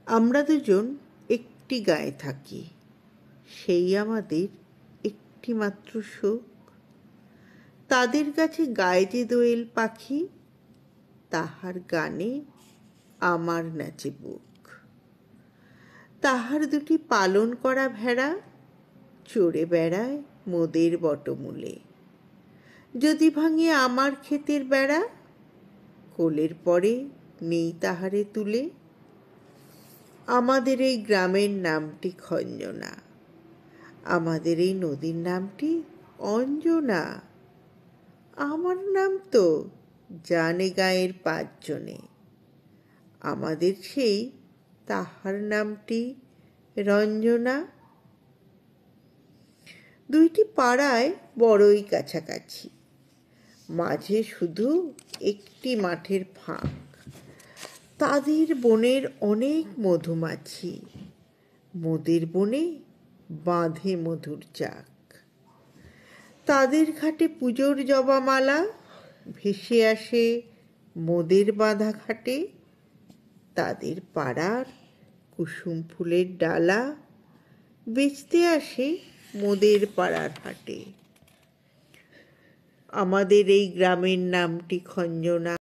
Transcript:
আমরা দুজন একটি গায়ে থাকি, সেই আমাদের একটি মাত্র সুখ। তাদের কাছে গায়ে যে দোয়েল পাখি, তাহার গানে আমার নাচে বুক। তাহার দুটি পালন করা ভেড়া চড়ে বেড়ায় মোদের বটমূলে। যদি ভাঙে আমার ক্ষেতের বেড়া, কোলের পরে নেই তাহারে তুলে। আমাদের এই গ্রামের নামটি খঞ্জনা, আমাদের এই নদীর নামটি অঞ্জনা। আমার নাম তো জানে গাঁয়ের 5 জনে, আমাদের সেই তাহার নামটি রঞ্জনা। দুইটি পাড়ায় বড়ই কাছাকাছি, মাঝে শুধু একটি মাঠের ফাঁক। তাদের বনের অনেক মধুমাছি, মোদের বনে বাঁধে মধুর চাক। তাদের ঘাটে পুজোর জবামালা ভেসে আসে মোদের বাঁধা ঘাটে। তাদের পাড়ার কুসুম ফুলের ডালা বেচতে আসে মোদের পাড়ার হাটে। আমাদের এই গ্রামের নামটি খঞ্জনা।